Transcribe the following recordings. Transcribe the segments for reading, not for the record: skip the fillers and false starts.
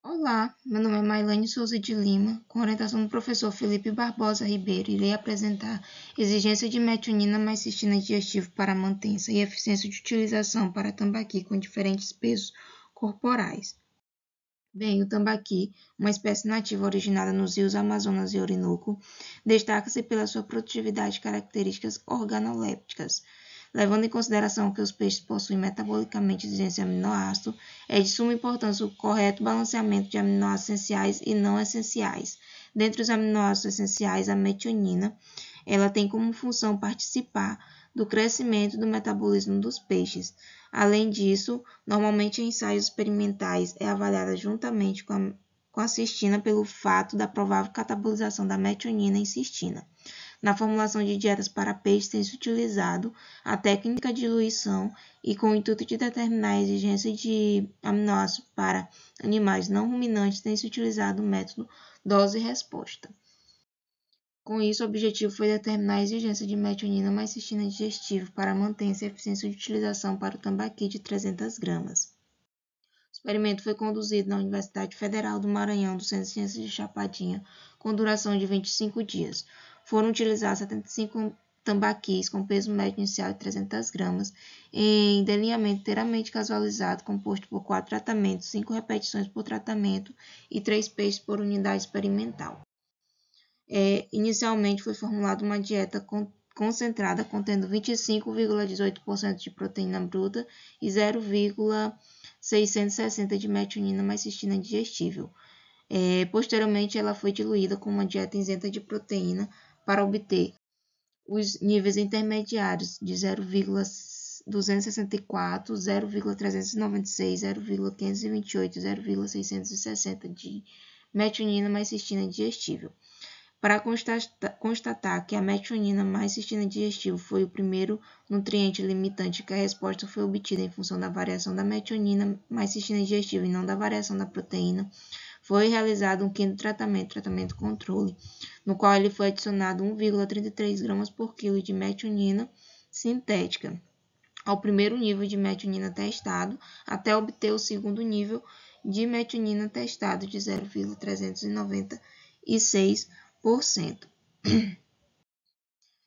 Olá, meu nome é Mailane Souza de Lima, com orientação do professor Felipe Barbosa Ribeiro, irei apresentar exigência de metionina mais cistina digestivo para mantença e eficiência de utilização para tambaqui com diferentes pesos corporais. Bem, o tambaqui, uma espécie nativa originada nos rios Amazonas e Orinoco, destaca-se pela sua produtividade e características organolépticas. Levando em consideração que os peixes possuem metabolicamente exigência de aminoácido, é de suma importância o correto balanceamento de aminoácidos essenciais e não essenciais. Dentre os aminoácidos essenciais, a metionina, ela tem como função participar do crescimento do metabolismo dos peixes. Além disso, normalmente em ensaios experimentais é avaliada juntamente com a cistina pelo fato da provável catabolização da metionina em cistina. Na formulação de dietas para peixes tem-se utilizado a técnica de diluição e com o intuito de determinar a exigência de aminoácidos para animais não ruminantes tem-se utilizado o método dose-resposta. Com isso, o objetivo foi determinar a exigência de metionina mais cistina digestiva para manter-se a eficiência de utilização para o tambaqui de 300 gramas. O experimento foi conduzido na Universidade Federal do Maranhão, do Centro de Ciências de Chapadinha, com duração de 25 dias. Foram utilizados 75 tambaquis com peso médio inicial de 300 gramas, em delineamento inteiramente casualizado, composto por 4 tratamentos, 5 repetições por tratamento e 3 peixes por unidade experimental. Inicialmente foi formulada uma dieta concentrada contendo 25,18% de proteína bruta e 0,660 de metionina mais cistina digestível. Posteriormente, ela foi diluída com uma dieta isenta de proteína para obter os níveis intermediários de 0,264, 0,396, 0,528 e 0,660 de metionina mais cistina digestível. Para constatar que a metionina mais cistina digestível foi o primeiro nutriente limitante que a resposta foi obtida em função da variação da metionina mais cistina digestível e não da variação da proteína, foi realizado um quinto tratamento controle, no qual ele foi adicionado 1,33 gramas por quilo de metionina sintética ao primeiro nível de metionina testado, até obter o segundo nível de metionina testado de 0,396%.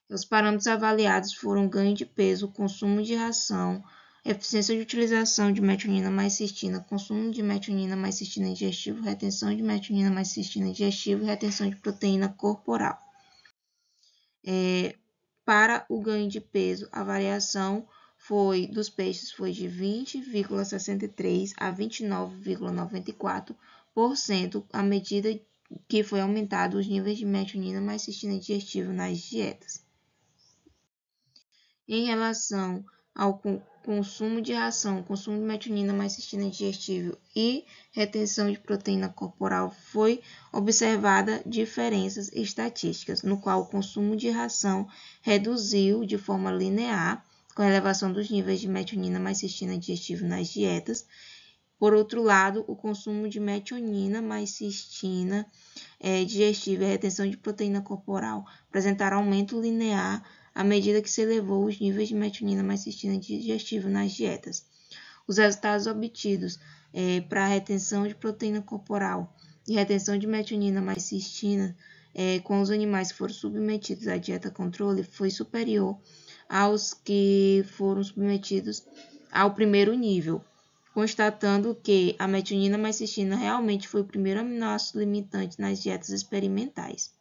Os parâmetros avaliados foram ganho de peso, consumo de ração, eficiência de utilização de metionina mais cistina, consumo de metionina mais cistina digestivo, retenção de metionina mais cistina digestivo e retenção de proteína corporal. Para o ganho de peso, a variação dos peixes foi de 20,63% a 29,94%, à medida que foi aumentado os níveis de metionina mais cistina digestível nas dietas. Em relação ao consumo de ração, consumo de metionina mais cistina digestível e retenção de proteína corporal, foi observada diferenças estatísticas, no qual o consumo de ração reduziu de forma linear com a elevação dos níveis de metionina mais cistina digestível nas dietas. Por outro lado, o consumo de metionina mais cistina digestiva e a retenção de proteína corporal apresentaram aumento linear à medida que se elevou os níveis de metionina mais cistina digestiva nas dietas. Os resultados obtidos para a retenção de proteína corporal e retenção de metionina mais cistina com os animais que foram submetidos à dieta controle foi superior aos que foram submetidos ao primeiro nível, constatando que a metionina mais cistina realmente foi o primeiro aminoácido limitante nas dietas experimentais.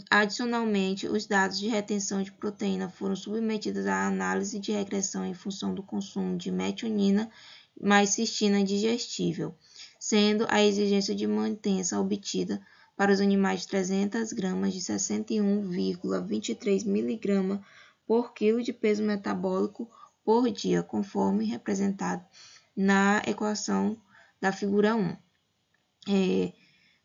Adicionalmente, os dados de retenção de proteína foram submetidos à análise de regressão em função do consumo de metionina mais cistina digestível, sendo a exigência de mantença obtida para os animais de 300 gramas de 61,23 mg por quilo de peso metabólico por dia, conforme representado na equação da figura 1.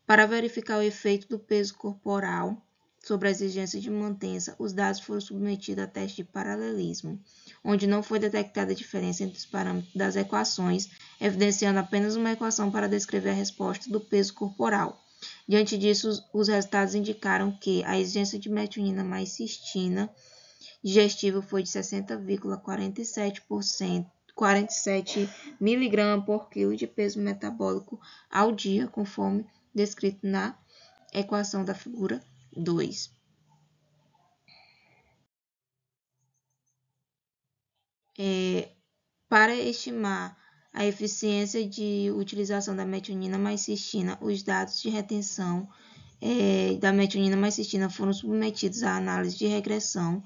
Para verificar o efeito do peso corporal sobre a exigência de mantença, os dados foram submetidos a teste de paralelismo, onde não foi detectada diferença entre os parâmetros das equações, evidenciando apenas uma equação para descrever a resposta do peso corporal. Diante disso, os resultados indicaram que a exigência de metionina mais cistina digestível foi de 60,47% 47 mg por quilo de peso metabólico ao dia, conforme descrito na equação da figura 2. Para estimar a eficiência de utilização da metionina mais cistina, os dados de retenção da metionina mais cistina foram submetidos à análise de regressão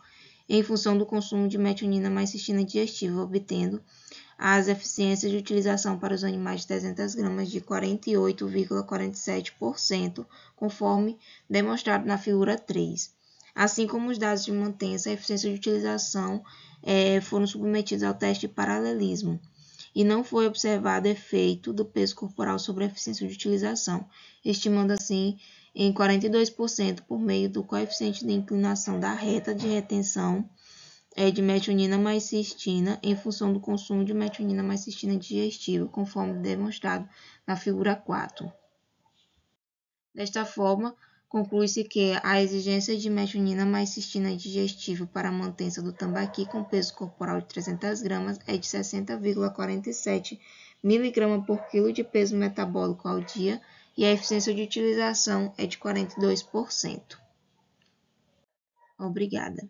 em função do consumo de metionina mais cistina digestiva, obtendo as eficiências de utilização para os animais de 300 gramas de 48,47%, conforme demonstrado na figura 3. Assim como os dados de mantença, a eficiência de utilização foram submetidos ao teste de paralelismo e não foi observado efeito do peso corporal sobre a eficiência de utilização, estimando assim em 42% por meio do coeficiente de inclinação da reta de retenção de metionina mais cistina em função do consumo de metionina mais cistina digestiva, conforme demonstrado na figura 4. Desta forma, conclui-se que a exigência de metionina mais cistina digestiva para a mantença do tambaqui com peso corporal de 300 gramas é de 60,47 mg por quilo de peso metabólico ao dia e a eficiência de utilização é de 42%. Obrigada.